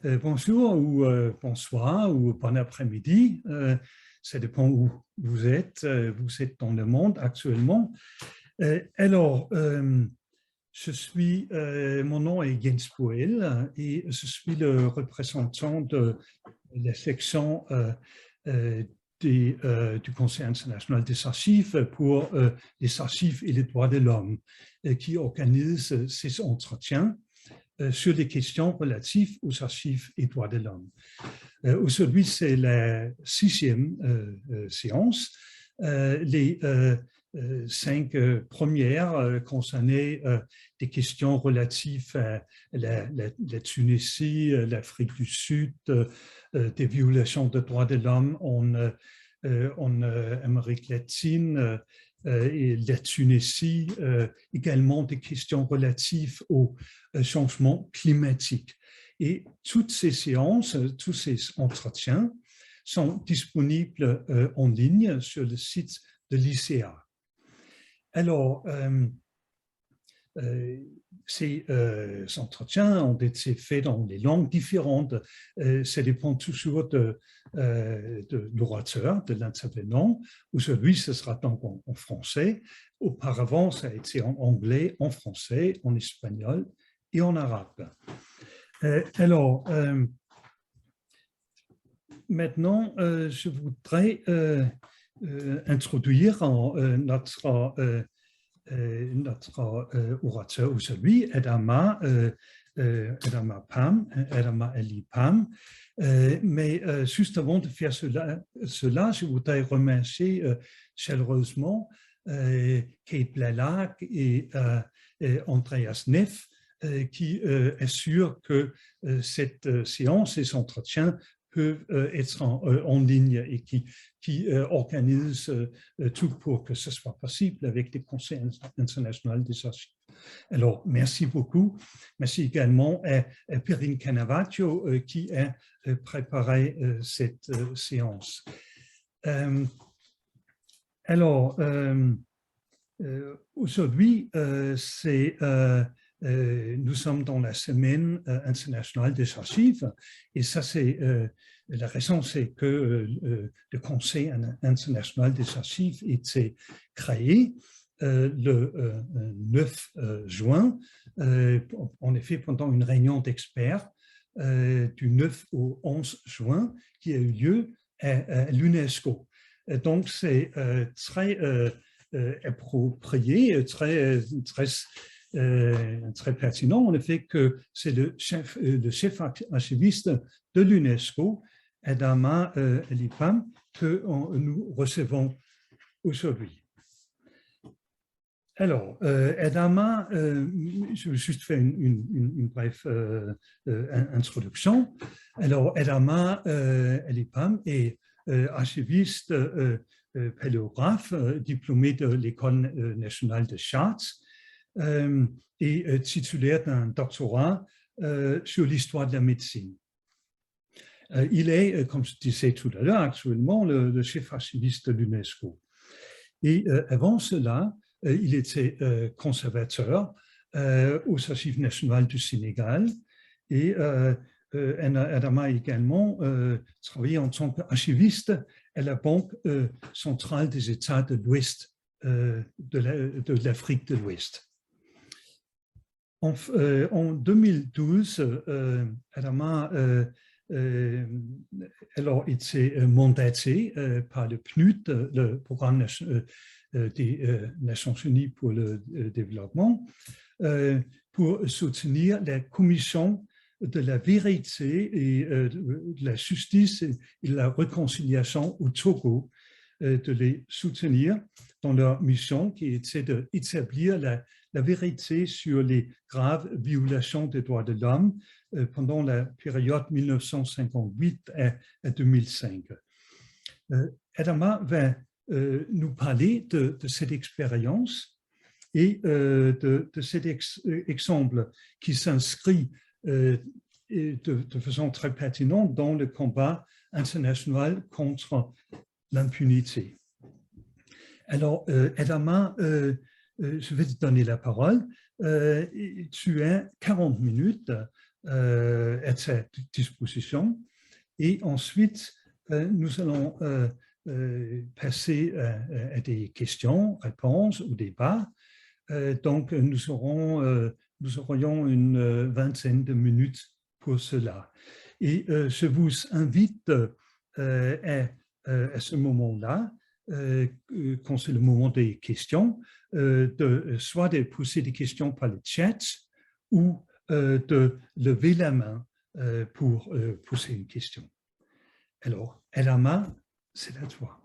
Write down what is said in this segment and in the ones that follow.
Bonjour ou bonsoir ou bon après-midi. Ça dépend où vous êtes. Vous êtes dans le monde actuellement. Alors, mon nom est Jens Boel et je suis le représentant de la section du Conseil international des archives pour les archives et les droits de l'homme qui organise ces entretiens sur les questions relatives aux archives et droits de l'homme. Aujourd'hui, c'est la 6e séance. Les 5 premières concernaient des questions relatives à la Tunisie, l'Afrique du Sud, des violations de droits de l'homme en Amérique latine, et la Tunisie, également des questions relatives au changement climatique. Et toutes ces séances, tous ces entretiens sont disponibles en ligne sur le site de l'ICA. Alors, ces entretiens ont été faits dans des langues différentes. Ça dépend toujours de l'orateur, de l'intervenant. Aujourd'hui, ce sera donc en français. Auparavant, ça a été en anglais, en français, en espagnol et en arabe. Alors, maintenant, je voudrais introduire notre orateur aujourd'hui, Adama Ali Pam. Mais juste avant de faire cela, je voudrais remercier chaleureusement Kate Blalack et Andreas Neff qui assurent que cette séance, ces entretiens peuvent être en ligne et qui organisent tout pour que ce soit possible avec les conseils internationaux des archives. Alors, merci beaucoup. Merci également à Perrine Canavaggio qui a préparé cette séance. Alors, aujourd'hui, nous sommes dans la semaine internationale des archives et ça c'est la raison, c'est que le Conseil international des archives était créé le 9 juin, en effet pendant une réunion d'experts du 9 au 11 juin qui a eu lieu à l'UNESCO. Donc c'est très approprié, très pertinent, en effet, que c'est le chef archiviste de l'UNESCO, Adama Ali Pam, que nous recevons aujourd'hui. Alors, Adama, je vais juste faire une brève introduction. Alors, Adama Ali Pam est archiviste paléographe, diplômé de l'École nationale de Chartres, et titulaire d'un doctorat sur l'histoire de la médecine. Il est, comme je disais tout à l'heure, actuellement le chef archiviste de l'UNESCO. Et avant cela, il était conservateur aux Archives nationales du Sénégal et Adama a également travaillé en tant qu'archiviste à la Banque centrale des États de l'Ouest, de l'Afrique de l'Ouest. En 2012, Adama alors été mandaté par le PNUD, le Programme des Nations Unies pour le développement, pour soutenir la Commission de la vérité et de la justice et de la réconciliation au Togo, de les soutenir dans leur mission qui était d'établir la vérité sur les graves violations des droits de l'homme pendant la période 1958 à 2005. Adama va nous parler de cette expérience et de cet exemple qui s'inscrit de façon très pertinente dans le combat international contre l'impunité. Alors, Adama, je vais te donner la parole. Tu as 40 minutes à sa disposition. Et ensuite, nous allons passer à des questions, réponses ou débats. Donc, nous aurions une vingtaine de minutes pour cela. Et je vous invite à ce moment-là, quand c'est le moment des questions, soit de poser des questions par le chat ou de lever la main pour poser une question. Alors, Elama, c'est à toi.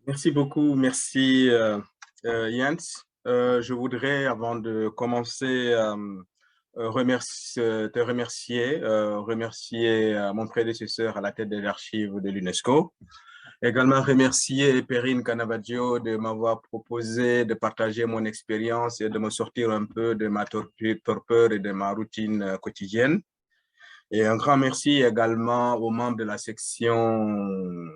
Merci beaucoup, merci Jens. Je voudrais, avant de commencer, te remercier mon prédécesseur à la tête des archives de l'UNESCO. Également remercier Perrine Canavaggio de m'avoir proposé de partager mon expérience et de me sortir un peu de ma torpeur et de ma routine quotidienne. Et un grand merci également aux membres de la section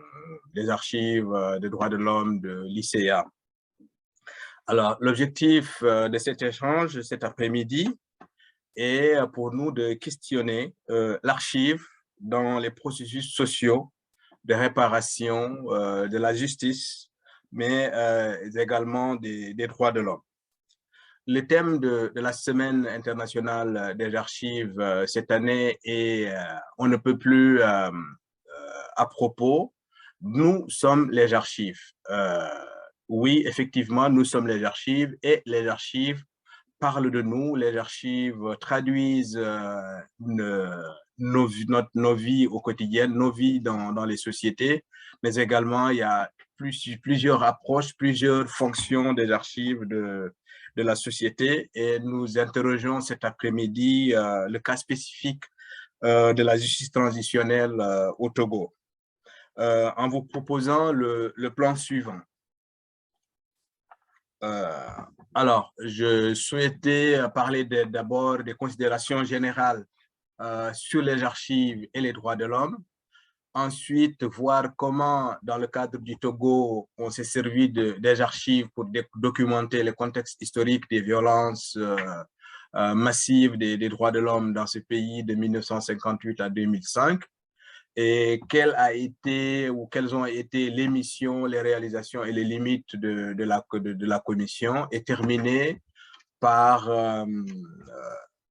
des archives des droits de l'homme de l'ICEA. Alors, l'objectif de cet échange cet après-midi est pour nous de questionner l'archive dans les processus sociaux de réparation de la justice, mais également des droits de l'homme. Le thème de la Semaine internationale des archives cette année est on ne peut plus à propos. Nous sommes les archives. Oui, effectivement, nous sommes les archives et les archives parlent de nous. Les archives traduisent nos vies au quotidien, nos vies dans les sociétés, mais également il y a plusieurs approches, plusieurs fonctions des archives de la société, et nous interrogeons cet après-midi le cas spécifique de la justice transitionnelle au Togo, en vous proposant le plan suivant. Alors, je souhaitais parler d'abord des considérations générales sur les archives et les droits de l'homme. Ensuite, voir comment, dans le cadre du Togo, on s'est servi des archives pour documenter le contexte historique des violences massives des droits de l'homme dans ce pays de 1958 à 2005. Et quelles ont été les missions, les réalisations et les limites de la commission, et terminer par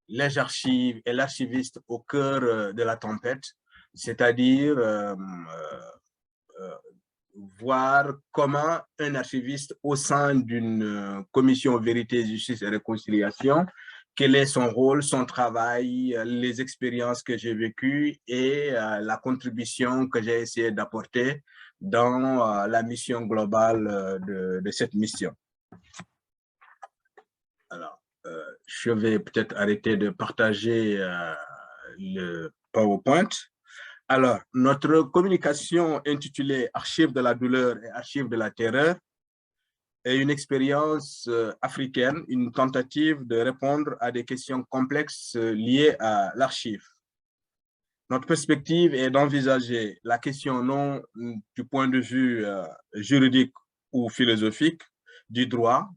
les archives et l'archiviste au cœur de la tempête, c'est-à-dire voir comment un archiviste au sein d'une commission vérité, justice et réconciliation, quel est son rôle, son travail, les expériences que j'ai vécues et la contribution que j'ai essayé d'apporter dans la mission globale de cette mission. Alors, je vais peut-être arrêter de partager le PowerPoint. Alors, notre communication intitulée « Archives de la douleur et Archives de la terreur » est une expérience africaine, une tentative de répondre à des questions complexes liées à l'archive. Notre perspective est d'envisager la question non du point de vue juridique ou philosophique du droit,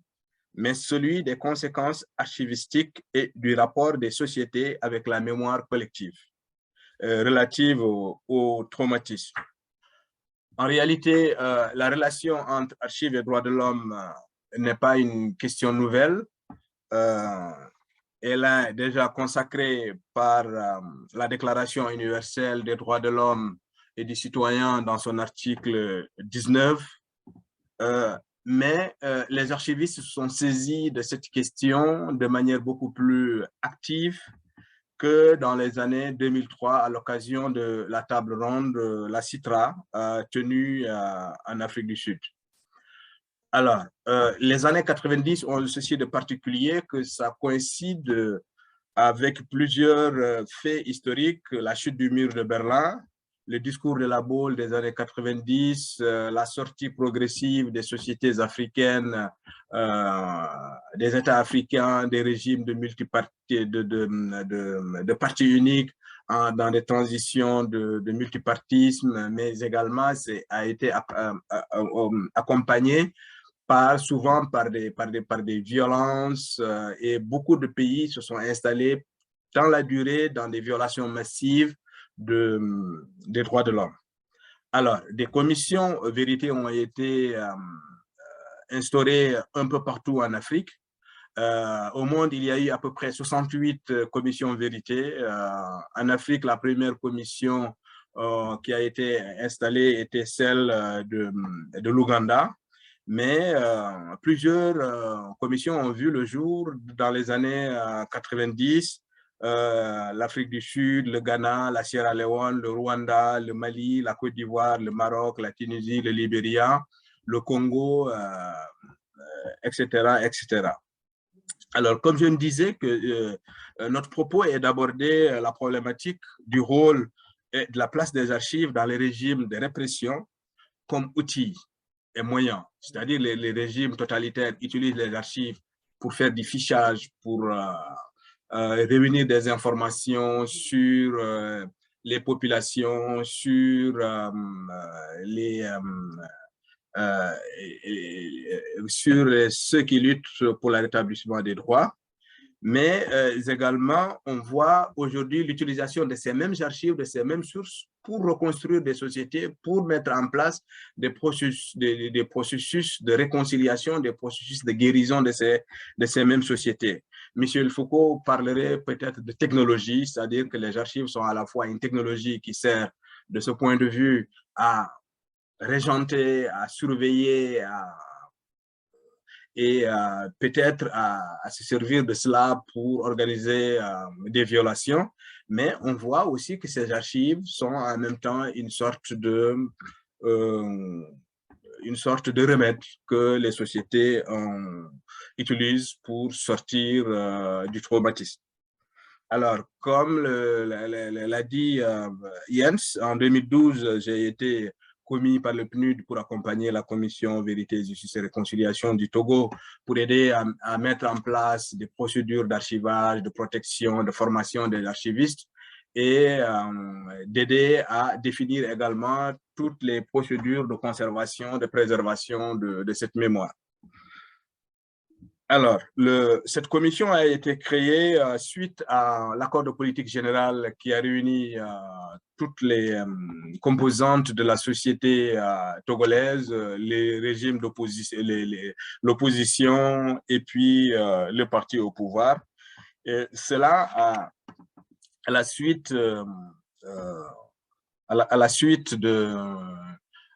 mais celui des conséquences archivistiques et du rapport des sociétés avec la mémoire collective relative au traumatisme. En réalité, la relation entre archives et droits de l'homme n'est pas une question nouvelle. Elle est déjà consacrée par la Déclaration universelle des droits de l'homme et du citoyen dans son article 19. Mais les archivistes se sont saisis de cette question de manière beaucoup plus active que dans les années 2003 à l'occasion de la table ronde, la CITRA, tenue en Afrique du Sud. Alors, les années 90 ont ceci de particulier que ça coïncide avec plusieurs faits historiques, la chute du mur de Berlin, le discours de la Baule des années 90, la sortie progressive des sociétés africaines, des États africains, des régimes de multiparti, de partis uniques dans des transitions de multipartisme, mais également a été accompagné souvent par des violences, et beaucoup de pays se sont installés dans la durée, dans des violations massives des droits de l'homme. Alors, des commissions vérité ont été instaurées un peu partout en Afrique. Au monde, il y a eu à peu près 68 commissions vérité. En Afrique, la première commission qui a été installée était celle de l'Ouganda. Mais plusieurs commissions ont vu le jour dans les années 90, l'Afrique du Sud, le Ghana, la Sierra Leone, le Rwanda, le Mali, la Côte d'Ivoire, le Maroc, la Tunisie, le Libéria, le Congo, etc., etc. Alors, comme je me disais, que notre propos est d'aborder la problématique du rôle et de la place des archives dans les régimes de répression comme outil et moyen. C'est-à-dire les régimes totalitaires utilisent les archives pour faire du fichage, pour réunir des informations sur les populations, sur sur ceux qui luttent pour le rétablissement des droits. Mais également, on voit aujourd'hui l'utilisation de ces mêmes archives, de ces mêmes sources pour reconstruire des sociétés, pour mettre en place des processus de réconciliation, des processus de guérison de ces mêmes sociétés. Michel Foucault parlerait peut-être de technologie, c'est-à-dire que les archives sont à la fois une technologie qui sert de ce point de vue à régenter, à surveiller, et peut-être à se servir de cela pour organiser des violations. Mais on voit aussi que ces archives sont en même temps une sorte de remède que les sociétés utilisent pour sortir du traumatisme. Alors, comme l'a dit Jens, en 2012, j'ai été commis par le PNUD pour accompagner la Commission Vérité, Justice et Réconciliation du Togo pour aider à mettre en place des procédures d'archivage, de protection, de formation des archivistes et d'aider à définir également toutes les procédures de conservation, de préservation de cette mémoire. Alors, cette commission a été créée suite à l'accord de politique générale qui a réuni toutes les composantes de la société togolaise, les régimes d'opposition, l'opposition et puis le parti au pouvoir. Et cela à la suite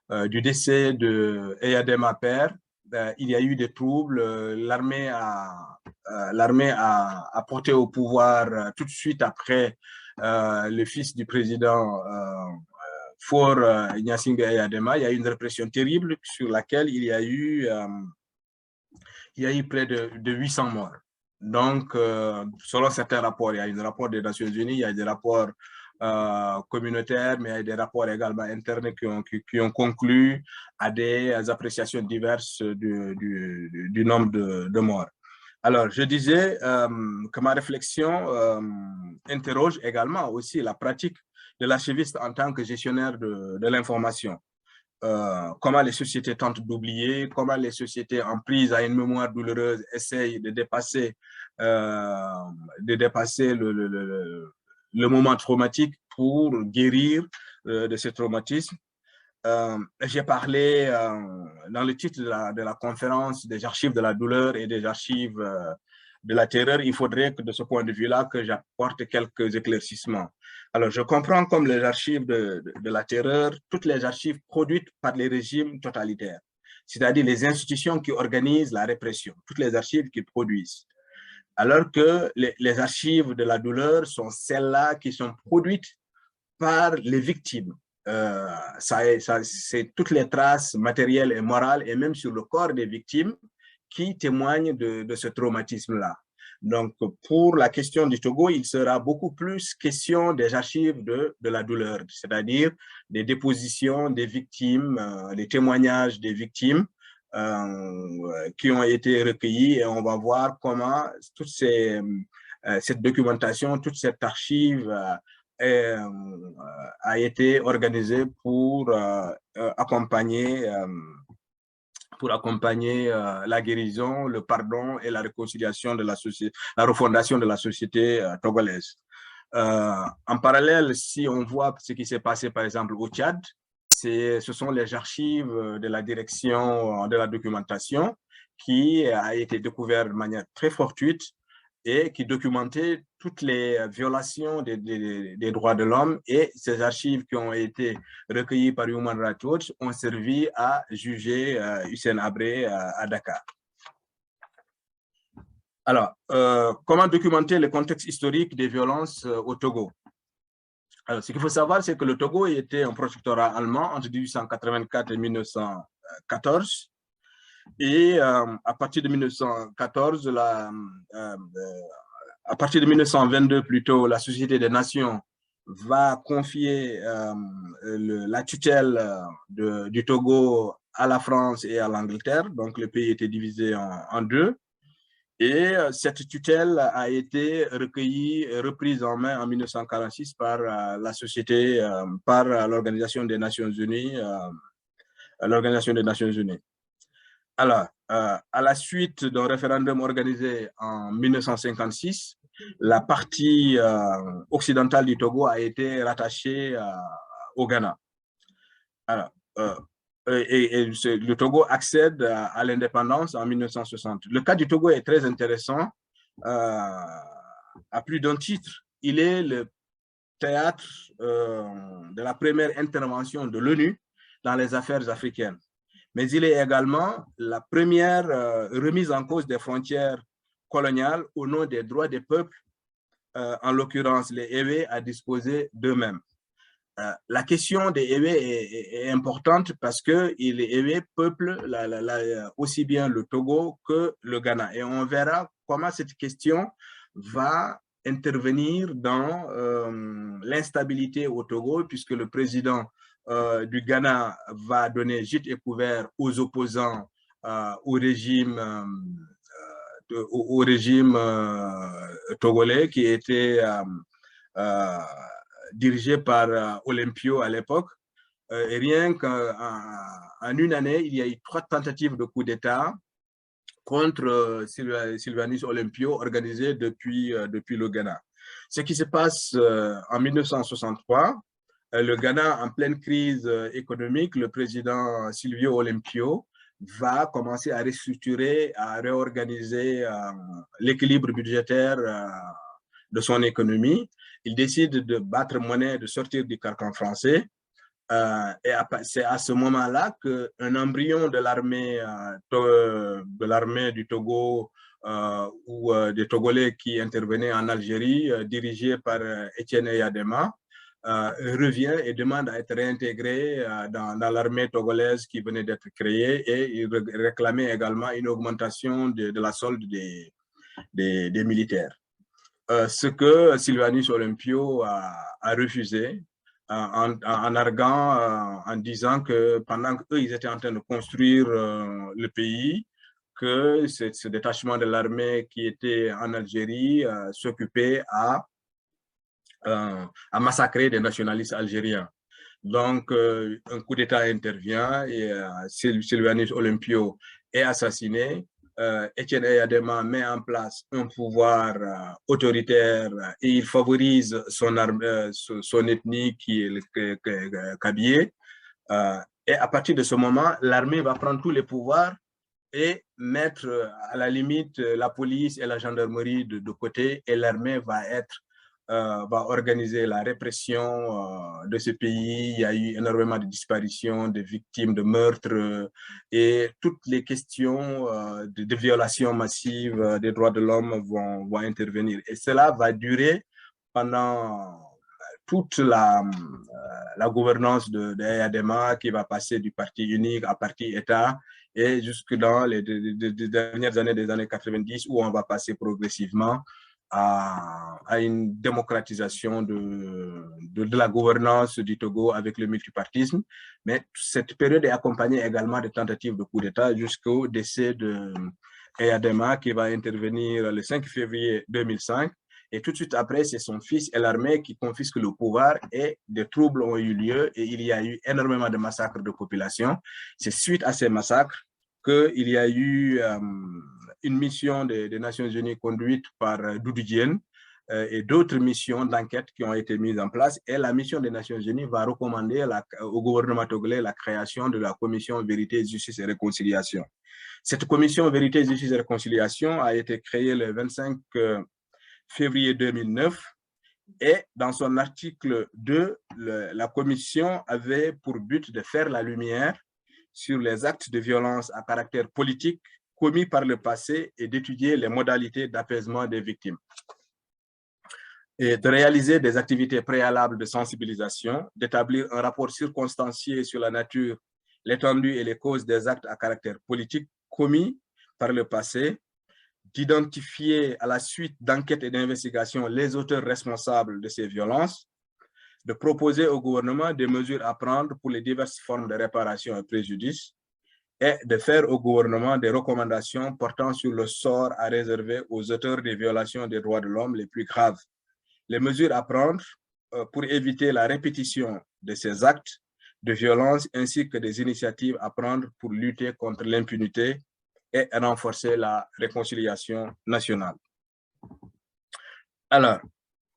du décès de Eyadema Père. Il y a eu des troubles, l'armée a porté au pouvoir tout de suite après le fils du président Faure Gnassingbé Eyadema. Il y a eu une répression terrible sur laquelle il y a eu près de 800 morts. Donc, selon certains rapports, il y a un rapport des Nations Unies, il y a des rapports communautaires, mais il y a des rapports également internes qui ont conclu à des appréciations diverses du nombre de morts. Alors, je disais que ma réflexion interroge également aussi la pratique de l'archiviste en tant que gestionnaire de l'information. Comment les sociétés tentent d'oublier, comment les sociétés en prise à une mémoire douloureuse essayent de dépasser le moment traumatique pour guérir de ce traumatisme. J'ai parlé dans le titre de la conférence des archives de la douleur et des archives de la terreur. Il faudrait que de ce point de vue-là que j'apporte quelques éclaircissements. Alors, je comprends comme les archives de la terreur, toutes les archives produites par les régimes totalitaires, c'est-à-dire les institutions qui organisent la répression, toutes les archives qu'ils produisent. Alors que les archives de la douleur sont celles-là qui sont produites par les victimes. C'est toutes les traces matérielles et morales et même sur le corps des victimes qui témoignent de ce traumatisme-là. Donc, pour la question du Togo, il sera beaucoup plus question des archives de la douleur, c'est-à-dire des dépositions des victimes, des témoignages des victimes qui ont été recueillis et on va voir comment toute cette documentation, toute cette archive a été organisée pour accompagner la guérison, le pardon et la réconciliation de la société, la refondation de la société togolaise. En parallèle, si on voit ce qui s'est passé, par exemple, au Tchad, ce sont les archives de la direction de la documentation qui a été découverte de manière très fortuite et qui documentait toutes les violations des droits de l'homme, et ces archives qui ont été recueillies par Human Rights Watch ont servi à juger Hissène Habré à Dakar. Alors, comment documenter le contexte historique des violences au Togo? Alors, ce qu'il faut savoir, c'est que le Togo était un protectorat allemand entre 1884 et 1914. Et à partir de 1914, à partir de 1922 plutôt, la Société des Nations va confier la tutelle du Togo à la France et à l'Angleterre. Donc, le pays était divisé en deux. Et cette tutelle a été reprise en main en 1946 par la société, par l'Organisation des Nations Unies. Alors, à la suite d'un référendum organisé en 1956, la partie occidentale du Togo a été rattachée au Ghana. Alors, le Togo accède à l'indépendance en 1960. Le cas du Togo est très intéressant à plus d'un titre. Il est le théâtre de la première intervention de l'ONU dans les affaires africaines. Mais il est également la première remise en cause des frontières coloniales au nom des droits des peuples, en l'occurrence les Ewe, à disposer d'eux-mêmes. La question des Ewe est importante parce que les Ewe peuplent aussi bien le Togo que le Ghana. Et on verra comment cette question va intervenir dans l'instabilité au Togo, puisque le président du Ghana va donner gîte et couvert aux opposants au régime togolais qui était dirigé par Olympio à l'époque. Et rien qu'en une année, il y a eu 3 tentatives de coup d'État contre Sylvanus Olympio organisées depuis le Ghana. Ce qui se passe en 1963, le Ghana, en pleine crise économique, le président Silvio Olympio va commencer à restructurer, à réorganiser l'équilibre budgétaire de son économie. Il décide de battre monnaie, de sortir du carcan français. Et c'est à ce moment-là qu'un embryon de l'armée du Togo ou des Togolais qui intervenaient en Algérie, dirigé par Étienne Eyadema, revient et demande à être réintégré dans l'armée togolaise qui venait d'être créée, et il réclamait également une augmentation de la solde des militaires. Ce que Sylvanus Olympio a refusé en arguant, en disant que pendant qu'eux, ils étaient en train de construire le pays, que ce détachement de l'armée qui était en Algérie s'occupait à massacrer des nationalistes algériens. Donc, un coup d'État intervient et Sylvanus Olympio est assassiné. Étienne Eyadema met en place un pouvoir autoritaire et il favorise son ethnie qui est le Kabylie. Et à partir de ce moment, l'armée va prendre tous les pouvoirs et mettre à la limite la police et la gendarmerie de côté, et l'armée va organiser la répression de ce pays. Il y a eu énormément de disparitions, de victimes, de meurtres et toutes les questions de violations massives des droits de l'homme vont intervenir. Et cela va durer pendant toute la gouvernance de Eyadema, qui va passer du parti unique à parti État, et jusque dans les dernières années des années 90, où on va passer progressivement à une démocratisation de la gouvernance du Togo avec le multipartisme. Mais cette période est accompagnée également de tentatives de coup d'État jusqu'au décès de Eyadema, qui va intervenir le 5 février 2005. Et tout de suite après, c'est son fils et l'armée qui confisquent le pouvoir, et des troubles ont eu lieu et il y a eu énormément de massacres de population. C'est suite à ces massacres qu'il y a eu une mission des Nations Unies conduite par Doudou Diène et d'autres missions d'enquête qui ont été mises en place. Et la mission des Nations Unies va recommander au gouvernement togolais la création de la commission Vérité, Justice et Réconciliation. Cette commission Vérité, Justice et Réconciliation a été créée le 25 février 2009 et dans son article 2, la commission avait pour but de faire la lumière sur les actes de violence à caractère politique commis par le passé et d'étudier les modalités d'apaisement des victimes. Et de réaliser des activités préalables de sensibilisation, d'établir un rapport circonstancié sur la nature, l'étendue et les causes des actes à caractère politique commis par le passé, d'identifier à la suite d'enquêtes et d'investigations les auteurs responsables de ces violences, de proposer au gouvernement des mesures à prendre pour les diverses formes de réparation et préjudice, et de faire au gouvernement des recommandations portant sur le sort à réserver aux auteurs des violations des droits de l'homme les plus graves. Les mesures à prendre pour éviter la répétition de ces actes de violence ainsi que des initiatives à prendre pour lutter contre l'impunité et renforcer la réconciliation nationale. Alors,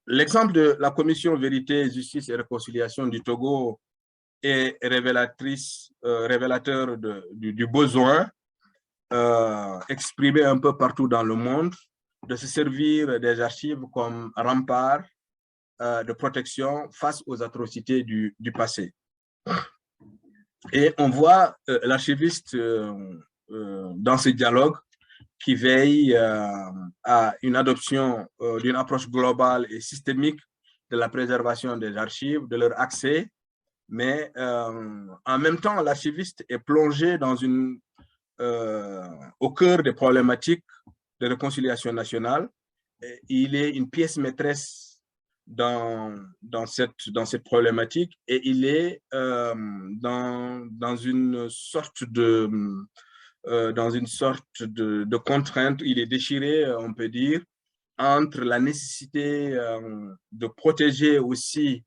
l'exemple de la Commission Vérité, Justice et Réconciliation du Togo est révélateur du besoin exprimé un peu partout dans le monde de se servir des archives comme rempart de protection face aux atrocités du passé. Et on voit l'archiviste dans ce dialogue qui veille à une adoption d'une approche globale et systémique de la préservation des archives, de leur accès, mais en même temps, l'archiviste est plongé dans au cœur des problématiques de réconciliation nationale. Et il est une pièce maîtresse dans cette problématique et il est dans une sorte de contrainte, il est déchiré, on peut dire, entre la nécessité de protéger aussi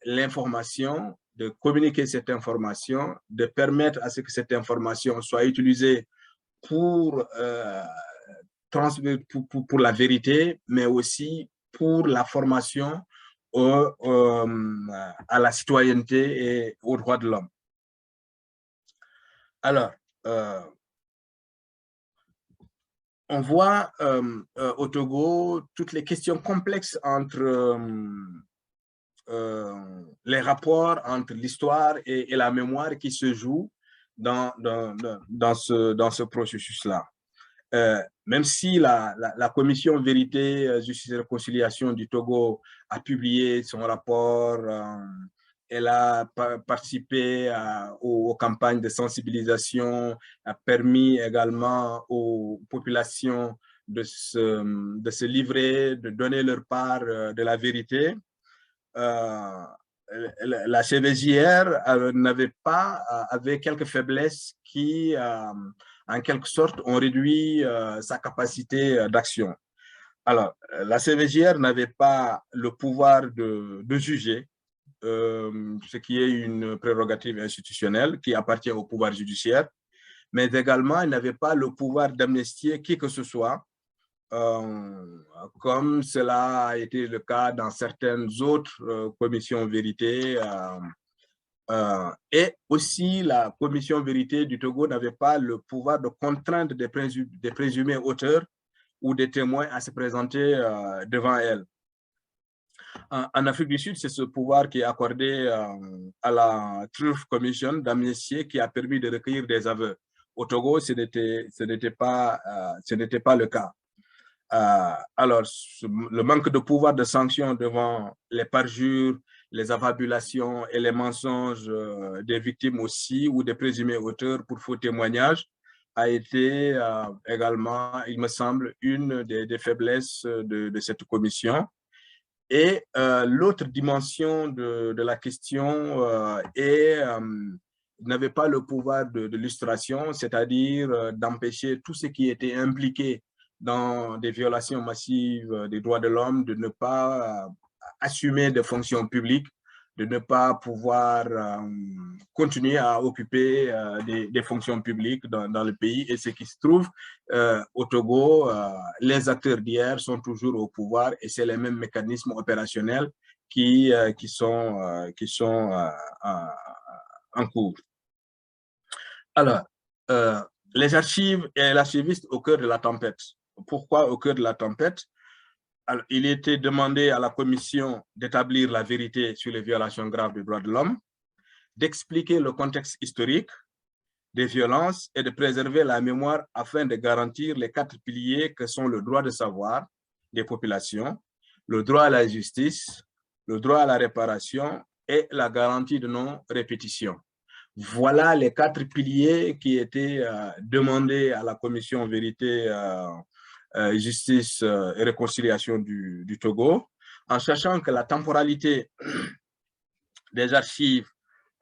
l'information, de communiquer cette information, de permettre à ce que cette information soit utilisée pour la vérité, mais aussi pour la formation à la citoyenneté et aux droits de l'homme. Alors, on voit au Togo toutes les questions complexes entre les rapports entre l'histoire et la mémoire qui se jouent dans ce processus-là. Même si la Commission Vérité, Justice et Réconciliation du Togo a publié son rapport, elle a participé aux campagnes de sensibilisation, a permis également aux populations de se livrer, de donner leur part de la vérité. La CVJR avait quelques faiblesses qui, en quelque sorte, ont réduit sa capacité d'action. Alors, la CVJR n'avait pas le pouvoir de juger, ce qui est une prérogative institutionnelle qui appartient au pouvoir judiciaire, mais également, elle n'avait pas le pouvoir d'amnistier qui que ce soit, comme cela a été le cas dans certaines autres commissions vérité. Et aussi, la commission vérité du Togo n'avait pas le pouvoir de contraindre des présumés auteurs ou des témoins à se présenter devant elle. En Afrique du Sud, c'est ce pouvoir qui est accordé à la Truth Commission d'amnistier qui a permis de recueillir des aveux. Au Togo, ce n'était pas le cas. Alors, le manque de pouvoir de sanction devant les parjures, les affabulations et les mensonges des victimes aussi ou des présumés auteurs pour faux témoignages a été également, il me semble, une des faiblesses de cette commission. Et l'autre dimension de la question n'avait pas le pouvoir de l'illustration, c'est-à-dire d'empêcher tous ceux qui étaient impliqués dans des violations massives des droits de l'homme de ne pas assumer des fonctions publiques de ne pas pouvoir continuer à occuper des fonctions publiques dans le pays. Et ce qui se trouve au Togo, les acteurs d'hier sont toujours au pouvoir et c'est les mêmes mécanismes opérationnels qui sont en cours. Alors, les archives et l'archiviste au cœur de la tempête. Pourquoi au cœur de la tempête? Alors, il était demandé à la commission d'établir la vérité sur les violations graves des droits de l'homme, d'expliquer le contexte historique des violences et de préserver la mémoire afin de garantir les 4 piliers que sont le droit de savoir des populations, le droit à la justice, le droit à la réparation et la garantie de non-répétition. Voilà les 4 piliers qui étaient demandés à la commission vérité, justice et réconciliation du Togo, en sachant que la temporalité des archives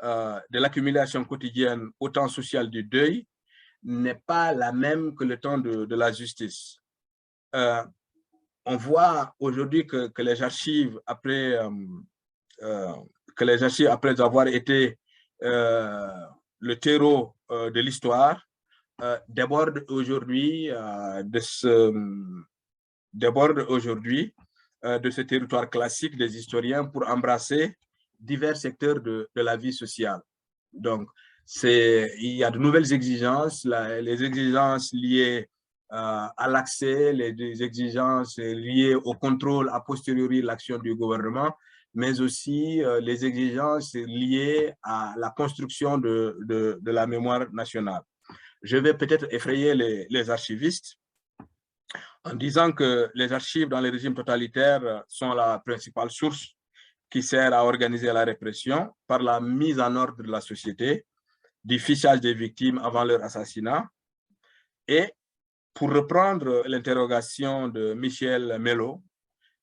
de l'accumulation quotidienne au temps social du deuil n'est pas la même que le temps de la justice. On voit aujourd'hui que les archives, après avoir été le terreau de l'histoire, déborde aujourd'hui de ce territoire classique des historiens pour embrasser divers secteurs de la vie sociale. Donc, il y a de nouvelles exigences, les exigences liées à l'accès, les exigences liées au contrôle a posteriori de l'action du gouvernement, mais aussi les exigences liées à la construction de la mémoire nationale. Je vais peut-être effrayer les archivistes en disant que les archives dans les régimes totalitaires sont la principale source qui sert à organiser la répression par la mise en ordre de la société, du fichage des victimes avant leur assassinat. Et pour reprendre l'interrogation de Michel Mello,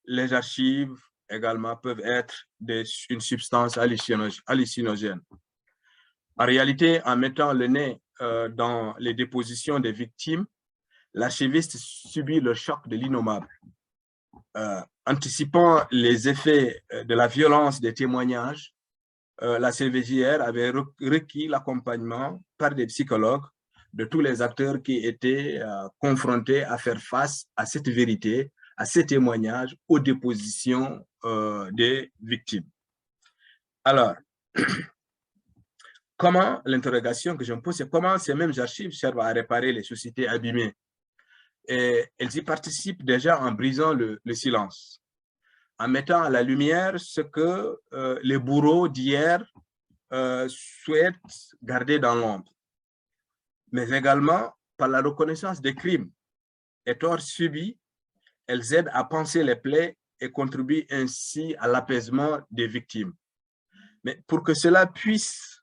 les archives également peuvent être une substance hallucinogène. En réalité, en mettant le nez dans les dépositions des victimes, l'archiviste subit le choc de l'innommable. Anticipant les effets de la violence des témoignages, la CVJR avait requis l'accompagnement par des psychologues de tous les acteurs qui étaient confrontés à faire face à cette vérité, à ces témoignages, aux dépositions des victimes. Alors, comment, l'interrogation que je me pose, c'est comment ces mêmes archives servent à réparer les sociétés abîmées? Et elles y participent déjà en brisant le silence, en mettant à la lumière ce que les bourreaux d'hier souhaitent garder dans l'ombre, mais également par la reconnaissance des crimes et torts subis, elles aident à panser les plaies et contribuent ainsi à l'apaisement des victimes. Mais pour que cela puisse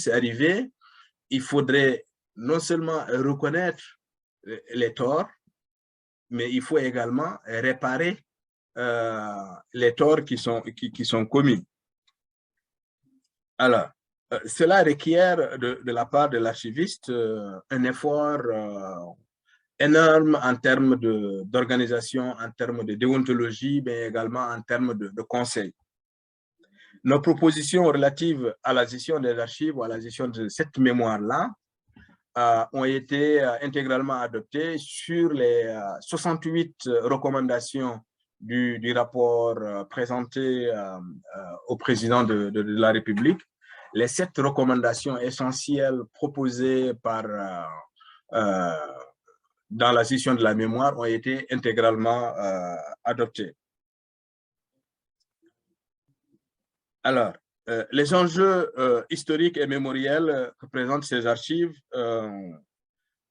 arriver, il faudrait non seulement reconnaître les torts, mais il faut également réparer les torts qui sont commis. Alors, cela requiert de la part de l'archiviste un effort énorme en termes d'organisation, en termes de déontologie, mais également en termes de conseil. Nos propositions relatives à la gestion des archives ou à la gestion de cette mémoire-là ont été intégralement adoptées sur les 68 recommandations du rapport présenté au président de la République. Les 7 recommandations essentielles proposées dans la gestion de la mémoire ont été intégralement adoptées. Alors, les enjeux historiques et mémoriels que présentent ces archives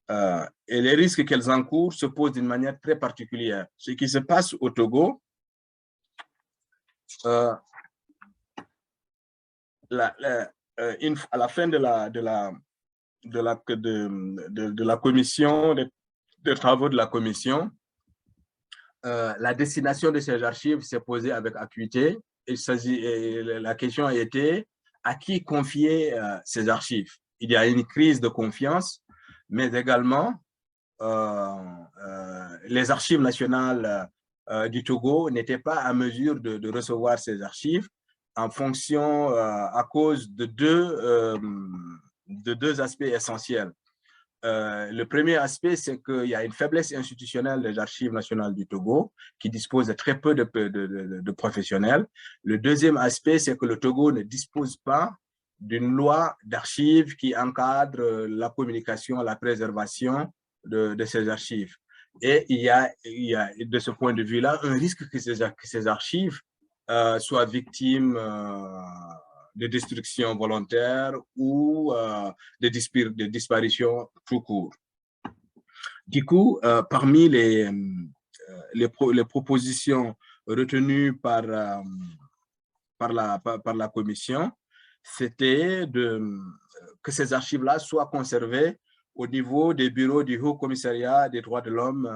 et les risques qu'elles encourent se posent d'une manière très particulière. Ce qui se passe au Togo, à la fin de la commission, des travaux de la commission, la destination de ces archives s'est posée avec acuité. La question a été à qui confier ces archives. Il y a une crise de confiance, mais également les archives nationales du Togo n'était pas à mesure de recevoir ces archives en fonction, à cause de deux aspects essentiels. Le premier aspect, c'est qu'il y a une faiblesse institutionnelle des archives nationales du Togo, qui dispose de très peu de professionnels. Le deuxième aspect, c'est que le Togo ne dispose pas d'une loi d'archives qui encadre la communication, la préservation de ces archives. Et il y a, de ce point de vue-là, un risque que ces archives soient victimes de destruction volontaire ou de disparition tout court. Du coup, parmi les propositions retenues par la commission, c'était que ces archives-là soient conservées au niveau des bureaux du Haut Commissariat des droits de l'homme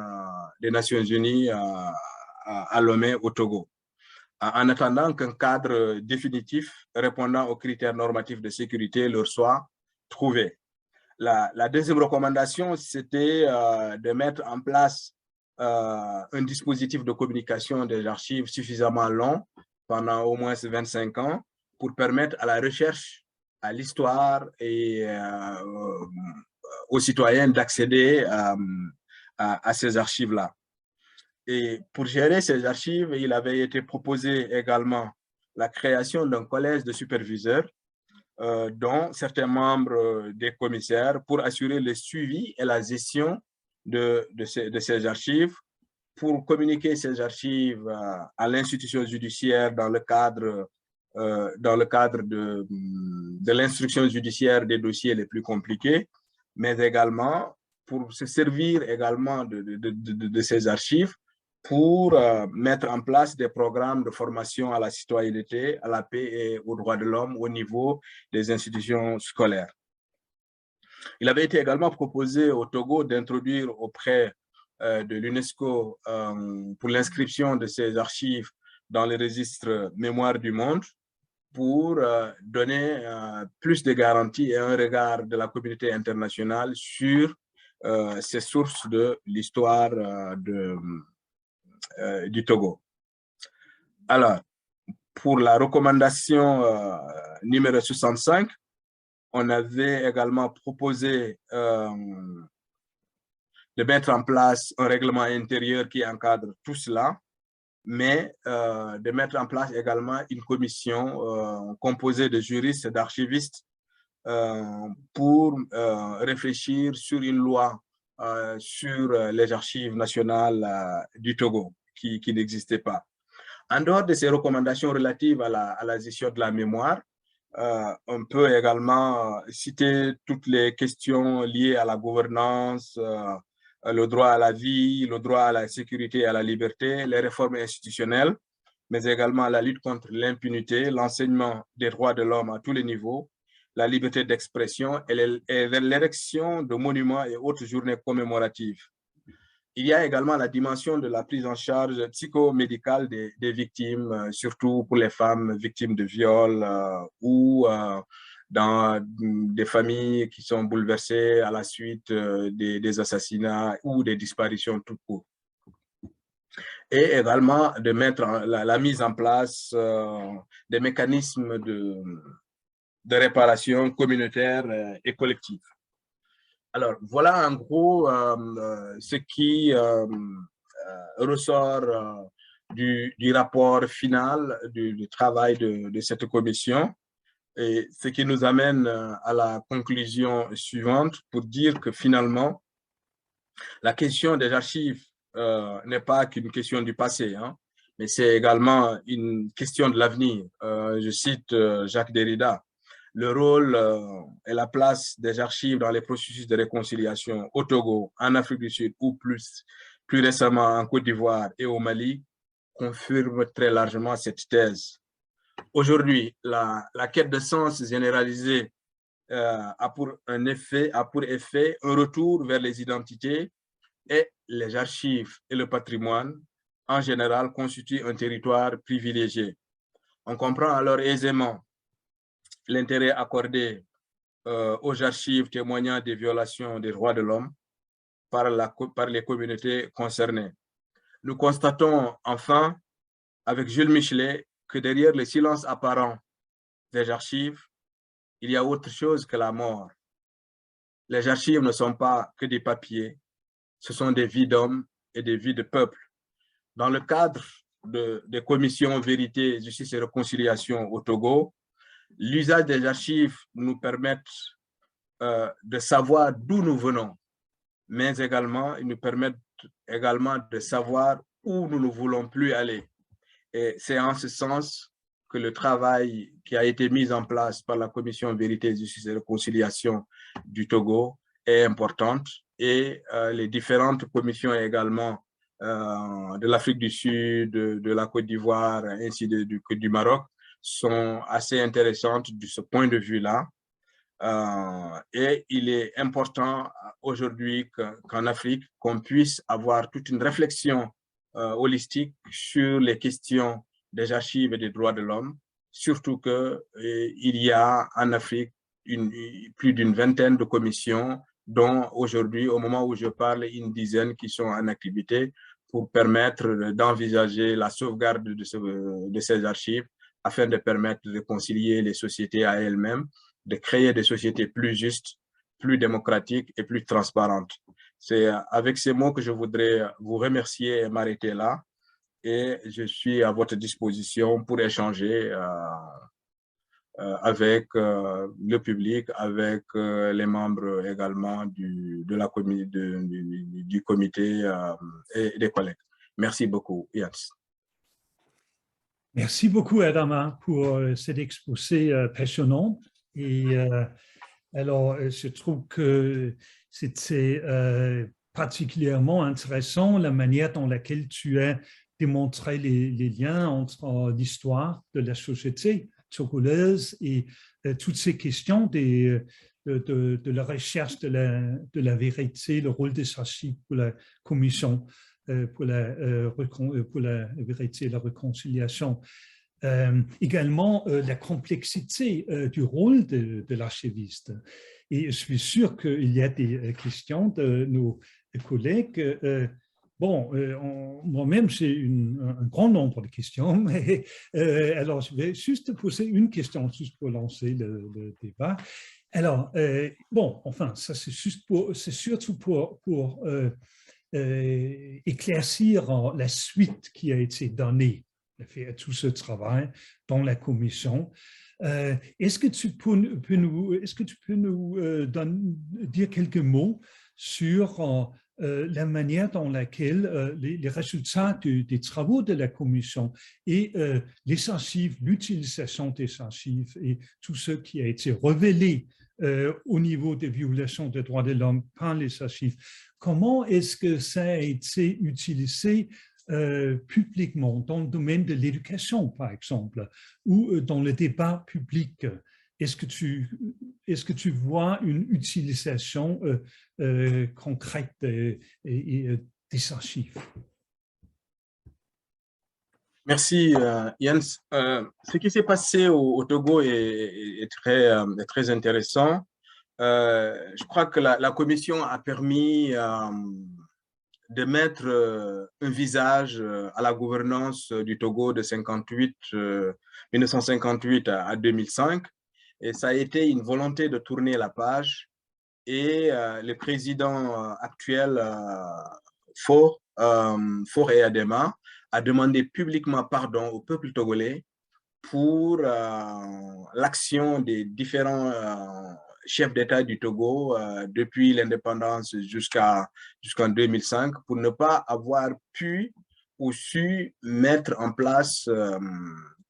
des Nations Unies à Lomé, au Togo, en attendant qu'un cadre définitif répondant aux critères normatifs de sécurité leur soit trouvé. La deuxième recommandation, c'était de mettre en place un dispositif de communication des archives suffisamment long, pendant au moins 25 ans, pour permettre à la recherche, à l'histoire et aux citoyens d'accéder à ces archives-là. Et pour gérer ces archives, il avait été proposé également la création d'un collège de superviseurs, dont certains membres des commissaires, pour assurer le suivi et la gestion de ces archives, pour communiquer ces archives à l'institution judiciaire dans le cadre de l'instruction judiciaire des dossiers les plus compliqués, mais également pour se servir également de ces archives pour mettre en place des programmes de formation à la citoyenneté, à la paix et aux droits de l'homme au niveau des institutions scolaires. Il avait été également proposé au Togo d'introduire auprès de l'UNESCO pour l'inscription de ces archives dans les registres Mémoire du monde, pour donner plus de garanties et un regard de la communauté internationale sur ces sources de l'histoire du Togo. Alors, pour la recommandation numéro 65, on avait également proposé de mettre en place un règlement intérieur qui encadre tout cela, mais de mettre en place également une commission composée de juristes et d'archivistes pour réfléchir sur une loi sur les archives nationales du Togo, qui n'existait pas. En dehors de ces recommandations relatives à la gestion de la mémoire, on peut également citer toutes les questions liées à la gouvernance, le droit à la vie, le droit à la sécurité et à la liberté, les réformes institutionnelles, mais également la lutte contre l'impunité, l'enseignement des droits de l'homme à tous les niveaux, la liberté d'expression et l'érection de monuments et autres journées commémoratives. Il y a également la dimension de la prise en charge psychomédicale des victimes, surtout pour les femmes victimes de viol ou dans des familles qui sont bouleversées à la suite des assassinats ou des disparitions tout court. Et également de mettre la mise en place des mécanismes de réparation communautaire et collective. Alors, voilà en gros ce qui ressort du rapport final du travail de cette commission, et ce qui nous amène à la conclusion suivante pour dire que finalement, la question des archives n'est pas qu'une question du passé, hein, mais c'est également une question de l'avenir. Je cite Jacques Derrida. Le rôle et la place des archives dans les processus de réconciliation au Togo, en Afrique du Sud ou plus récemment en Côte d'Ivoire et au Mali confirme très largement cette thèse. Aujourd'hui, la quête de sens généralisée a pour effet un retour vers les identités, et les archives et le patrimoine en général constituent un territoire privilégié. On comprend alors aisément l'intérêt accordé aux archives témoignant des violations des droits de l'homme par les communautés concernées. Nous constatons enfin, avec Jules Michelet, que derrière le silence apparent des archives, il y a autre chose que la mort. Les archives ne sont pas que des papiers, ce sont des vies d'hommes et des vies de peuples. Dans le cadre des commissions Vérité, Justice et Réconciliation au Togo, l'usage des archives nous permet de savoir d'où nous venons, mais également, ils nous permettent également de savoir où nous ne voulons plus aller. Et c'est en ce sens que le travail qui a été mis en place par la Commission Vérité, Justice et Réconciliation du Togo est importante, et les différentes commissions également de l'Afrique du Sud, de la Côte d'Ivoire, ainsi que du Maroc, sont assez intéressantes de ce point de vue-là. Et il est important aujourd'hui qu'en Afrique, qu'on puisse avoir toute une réflexion holistique sur les questions des archives et des droits de l'homme, surtout qu'il y a en Afrique plus d'une vingtaine de commissions, dont aujourd'hui, au moment où je parle, une dizaine qui sont en activité pour permettre d'envisager la sauvegarde de ces archives afin de permettre de réconcilier les sociétés à elles-mêmes, de créer des sociétés plus justes, plus démocratiques et plus transparentes. C'est avec ces mots que je voudrais vous remercier et m'arrêter là. Et je suis à votre disposition pour échanger avec le public, avec les membres également du comité et des collègues. Merci beaucoup, Jens. Merci beaucoup, Adama, pour cet exposé passionnant. Et alors, je trouve que c'était particulièrement intéressant la manière dans laquelle tu as démontré les liens entre l'histoire de la société togolaise et toutes ces questions de la recherche de la vérité, le rôle des archives pour la commission pour la vérité et la réconciliation. Également, la complexité du rôle de l'archiviste. Et je suis sûr qu'il y a des questions de nos collègues. Bon, moi-même, j'ai un grand nombre de questions, mais alors je vais juste poser une question, juste pour lancer le débat. Alors, bon, enfin, ça c'est surtout pour éclaircir la suite qui a été donnée à tout ce travail dans la commission. Est-ce que tu peux nous dire quelques mots sur la manière dans laquelle les résultats des travaux de la commission et les archives, l'utilisation des archives et tout ce qui a été révélé au niveau des violations des droits de l'homme par les archives, comment est-ce que ça a été utilisé publiquement dans le domaine de l'éducation, par exemple, ou dans le débat public? Est-ce que tu vois une utilisation concrète des archives? Merci, Jens. Ce qui s'est passé au Togo est très intéressant. Je crois que la commission a permis de mettre un visage à la gouvernance du Togo de 1958 à 2005. Et ça a été une volonté de tourner la page. Et le président actuel, Faure Eyadema, a demandé publiquement pardon au peuple togolais pour l'action des différents chefs d'État du Togo depuis l'indépendance jusqu'en 2005 pour ne pas avoir pu ou su mettre en place,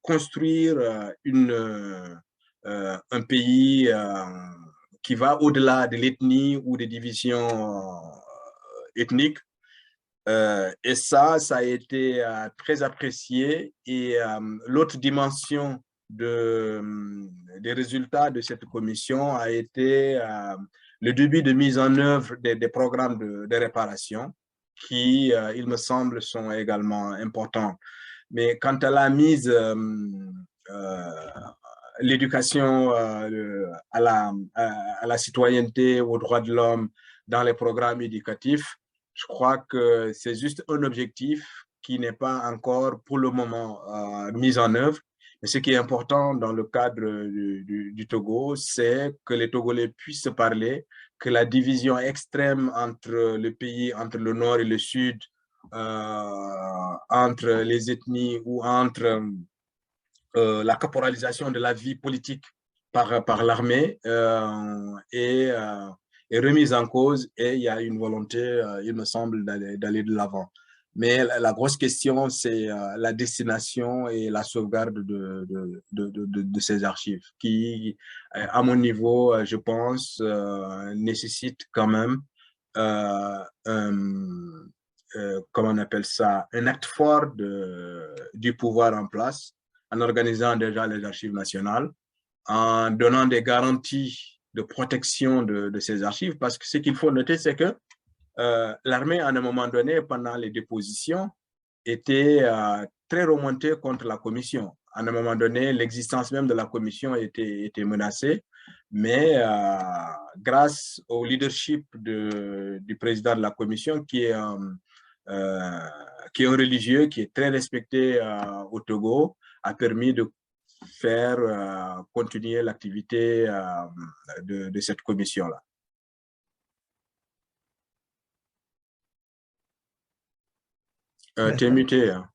construire un pays qui va au-delà de l'ethnie ou des divisions ethniques. Et ça a été très apprécié. Et l'autre dimension des résultats de cette commission a été le début de mise en œuvre des programmes de réparation qui, il me semble, sont également importants. Mais quant à la mise, l'éducation à la citoyenneté, aux droits de l'homme dans les programmes éducatifs, je crois que c'est juste un objectif qui n'est pas encore pour le moment mise en œuvre. Mais ce qui est important dans le cadre du Togo, c'est que les Togolais puissent se parler, que la division extrême entre le pays, entre le nord et le sud, entre les ethnies ou entre la caporalisation de la vie politique par l'armée est remise en cause, et il y a une volonté, il me semble, d'aller de l'avant. Mais la grosse question, c'est la destination et la sauvegarde de ces archives qui, à mon niveau, je pense, nécessitent quand même, comment on appelle ça, un acte fort du pouvoir en place, en organisant déjà les archives nationales, en donnant des garanties de protection de ces archives, parce que ce qu'il faut noter, c'est que l'armée, à un moment donné, pendant les dépositions, était très remontée contre la commission. À un moment donné, l'existence même de la commission était menacée, mais grâce au leadership du président de la commission, qui est un religieux, qui est très respecté au Togo, a permis de faire continuer l'activité de cette commission-là. Tu es muté. Hein.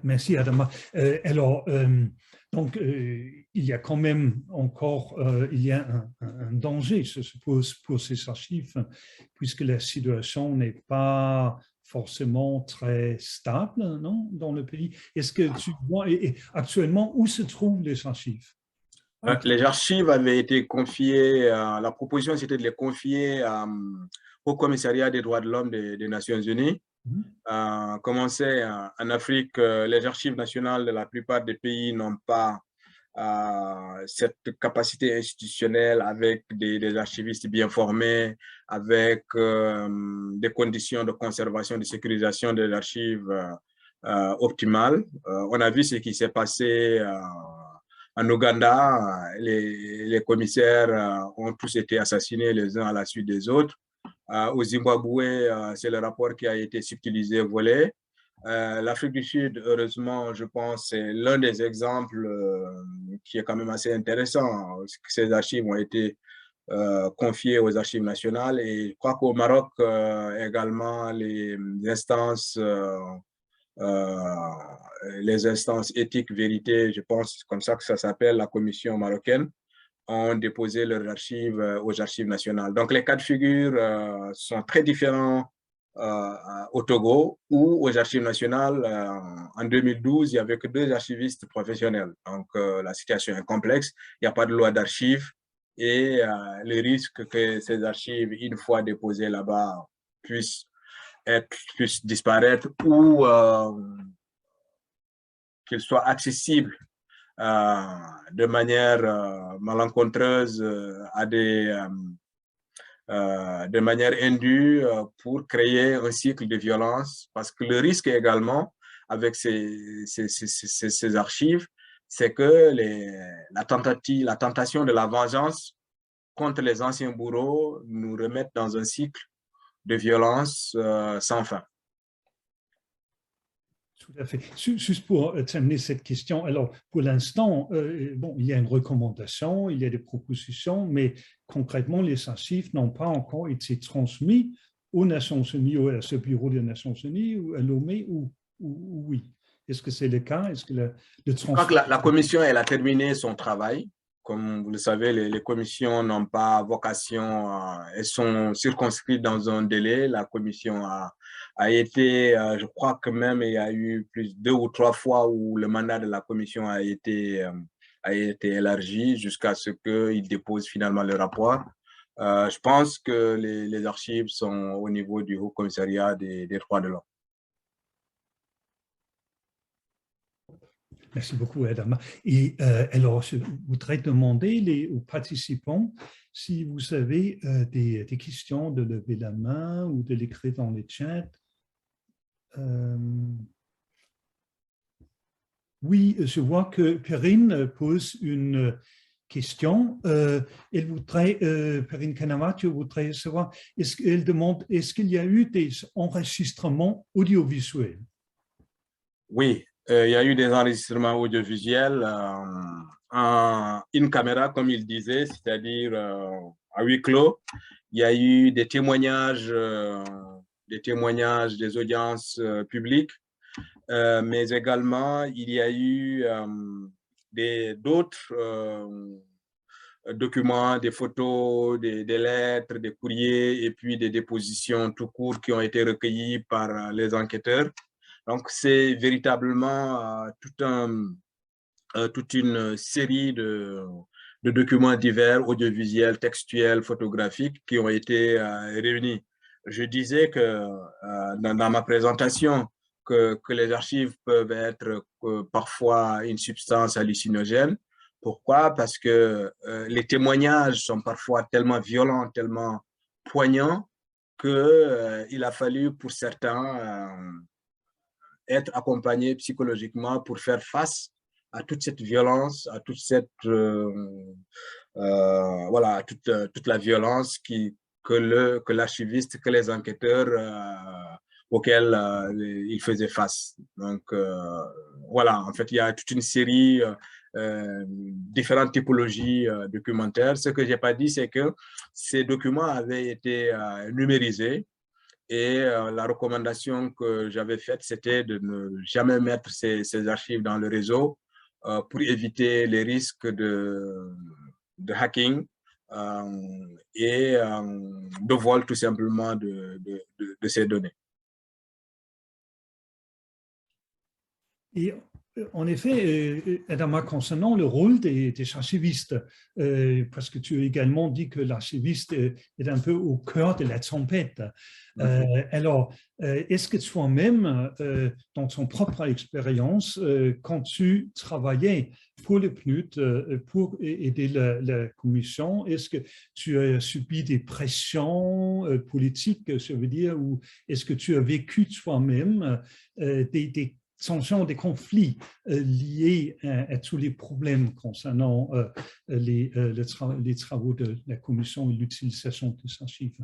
Merci, Adama. Alors, donc, il y a quand même encore il y a un danger, je suppose, pour ces archives, puisque la situation n'est pas forcément très stable, non, dans le pays. Est-ce que tu vois, et actuellement, où se trouvent les archives? Les archives avaient été confiées, la proposition c'était de les confier au Commissariat des droits de l'homme des Nations Unies. Comme on sait, en Afrique, les archives nationales de la plupart des pays n'ont pas cette capacité institutionnelle avec des archivistes bien formés, avec des conditions de conservation, de sécurisation des archives optimales. On a vu ce qui s'est passé en Ouganda. Les commissaires ont tous été assassinés les uns à la suite des autres. Au Zimbabwe, c'est le rapport qui a été subtilisé, volé. L'Afrique du Sud, heureusement, je pense, c'est l'un des exemples qui est quand même assez intéressant. Ces archives ont été confiées aux archives nationales, et je crois qu'au Maroc également, les instances éthiques, vérité, je pense comme ça que ça s'appelle, la commission marocaine, ont déposé leurs archives aux archives nationales. Donc, les cas de figure sont très différents au Togo, où aux archives nationales, en 2012, il n'y avait que 2 archivistes professionnels. Donc, la situation est complexe. Il n'y a pas de loi d'archives, et le risque que ces archives, une fois déposées là-bas, puissent disparaître, ou qu'ils soient accessibles de manière malencontreuse de manière indue pour créer un cycle de violence. Parce que le risque également avec ces archives, c'est que la tentation de la vengeance contre les anciens bourreaux nous remette dans un cycle de violence sans fin. Tout à fait. Juste pour terminer cette question, alors pour l'instant, bon, il y a une recommandation, il y a des propositions, mais concrètement, les archives n'ont pas encore été transmis aux Nations Unies, ou à ce bureau des Nations Unies, ou à Lomé, ou oui. Est-ce que c'est le cas? Est-ce que Je crois que la commission, elle a terminé son travail. Comme vous le savez, les commissions n'ont pas vocation, elles sont circonscrites dans un délai. La commission a été, je crois que même il y a eu plus 2 ou 3 fois où le mandat de la commission a été élargi jusqu'à ce qu'il dépose finalement le rapport. Je pense que les archives sont au niveau du Haut Commissariat des droits de l'homme. Merci beaucoup, Adama. Et alors, je voudrais demander aux participants si vous avez des questions, de lever la main ou de l'écrire dans le chat. Oui, je vois que Perrine pose une question. Elle voudrait, Perrine Canavaggio voudrait savoir, elle demande, est-ce qu'il y a eu des enregistrements audiovisuels? Oui, il y a eu des enregistrements audiovisuels en in camera, comme il disait, c'est-à-dire à huis clos. Il y a eu des témoignages des audiences publiques, mais également il y a eu d'autres documents, des photos, des lettres, des courriers et puis des dépositions tout court qui ont été recueillies par les enquêteurs. Donc, c'est véritablement toute une série de documents divers, audiovisuels, textuels, photographiques qui ont été réunis. Je disais que dans ma présentation, que les archives peuvent être parfois une substance hallucinogène. Pourquoi? Parce que les témoignages sont parfois tellement violents, tellement poignants, qu'il a fallu pour certains être accompagnés psychologiquement pour faire face à toute cette violence, à toute cette voilà, toute la violence que l'archiviste, que les enquêteurs auxquels ils faisaient face. Donc voilà, en fait, il y a toute une série différentes typologies documentaires. Ce que j'ai pas dit, c'est que ces documents avaient été numérisés. Et la recommandation que j'avais faite, c'était de ne jamais mettre ces archives dans le réseau pour éviter les risques de hacking et de vol tout simplement de ces données. Et en effet, Adama, concernant le rôle des archivistes, parce que tu as également dit que l'archiviste est un peu au cœur de la tempête. Alors, est-ce que toi-même, dans ton propre expérience, quand tu travaillais pour le PNUD, pour aider la commission, est-ce que tu as subi des pressions politiques, ça veut dire, ou est-ce que tu as vécu toi-même des tensions, des conflits liés à tous les problèmes concernant les travaux de la commission et l'utilisation des archives?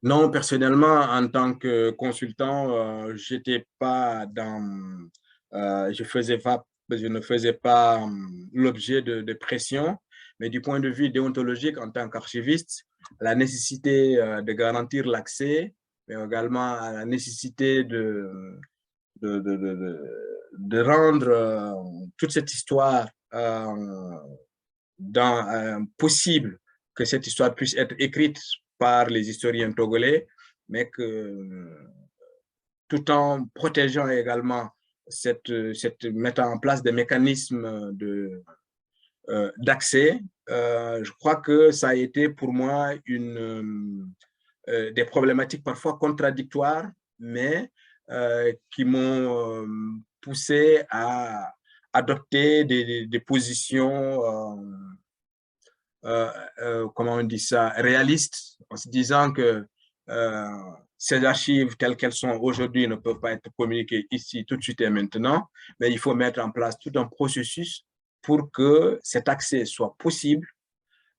Non, personnellement, en tant que consultant, j'étais pas dans, je ne faisais pas l'objet de pression, mais du point de vue déontologique, en tant qu'archiviste, la nécessité de garantir l'accès, mais également la nécessité de rendre toute cette histoire possible, que cette histoire puisse être écrite par les historiens togolais, mais que tout en protégeant également mettant en place des mécanismes d'accès, je crois que ça a été pour moi des problématiques parfois contradictoires, mais qui m'ont poussé à adopter des positions, comment on dit ça, réalistes, en se disant que ces archives telles qu'elles sont aujourd'hui ne peuvent pas être communiquées ici tout de suite et maintenant, mais il faut mettre en place tout un processus pour que cet accès soit possible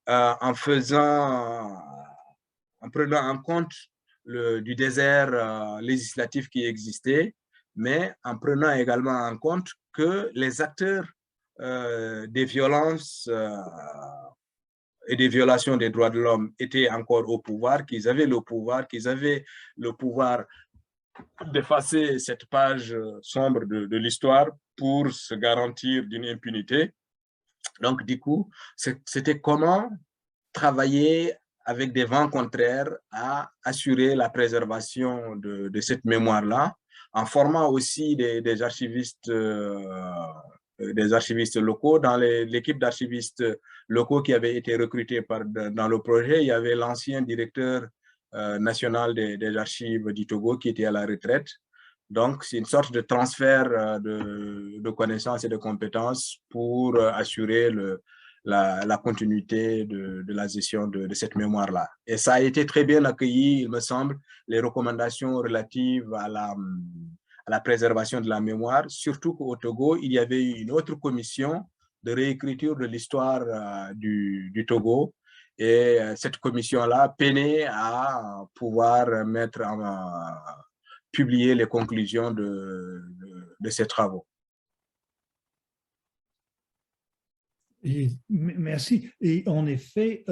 en prenant en compte du désert législatif qui existait, mais en prenant également en compte que les acteurs des violences et des violations des droits de l'homme étaient encore au pouvoir, qu'ils avaient le pouvoir d'effacer cette page sombre de l'histoire pour se garantir d'une impunité. Donc, du coup, c'était comment travailler avec des vents contraires à assurer la préservation de cette mémoire-là, en formant aussi des archivistes locaux. Dans l'équipe d'archivistes locaux qui avait été recruté dans le projet, il y avait l'ancien directeur national des archives du Togo qui était à la retraite. Donc, c'est une sorte de transfert de connaissances et de compétences pour assurer la continuité de la gestion de cette mémoire-là. Et ça a été très bien accueilli, il me semble, les recommandations relatives à la préservation de la mémoire, surtout qu'au Togo, il y avait eu une autre commission de réécriture de l'histoire du Togo. Et cette commission-là peinait à pouvoir publier les conclusions de ces travaux. Merci. Et en effet,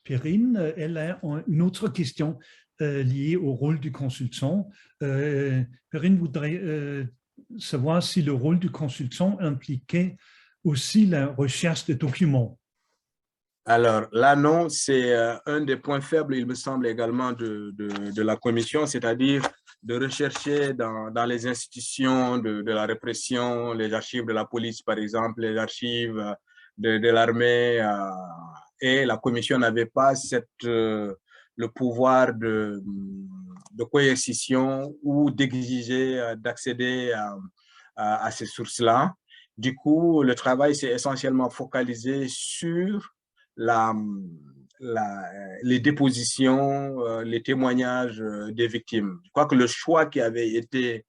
Perrine, elle a une autre question liée au rôle du consultant. Perrine voudrait savoir si le rôle du consultant impliquait aussi la recherche de documents. Alors là, non, c'est un des points faibles, il me semble également, de la commission, c'est-à-dire de rechercher dans les institutions de la répression, les archives de la police, par exemple, les archives de l'armée, et la commission n'avait pas le pouvoir de coercition ou d'exiger d'accéder à ces sources-là. Du coup, le travail s'est essentiellement focalisé sur les dépositions, les témoignages des victimes. Je crois que le choix qui avait été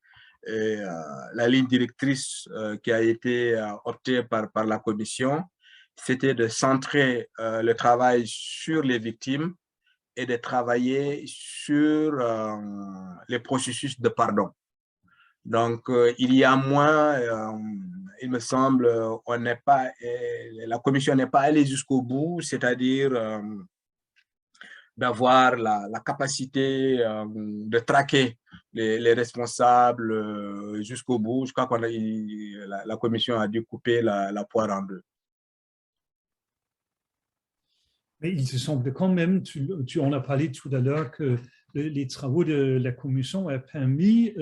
la ligne directrice qui a été optée par la commission, c'était de centrer le travail sur les victimes et de travailler sur les processus de pardon. Donc, il y a moins, il me semble, la commission n'est pas allée jusqu'au bout, c'est-à-dire d'avoir la capacité de traquer les responsables jusqu'au bout. Je crois que la commission a dû couper la poire en deux. Mais il se semble quand même, tu en as parlé tout à l'heure, que les travaux de la commission ont permis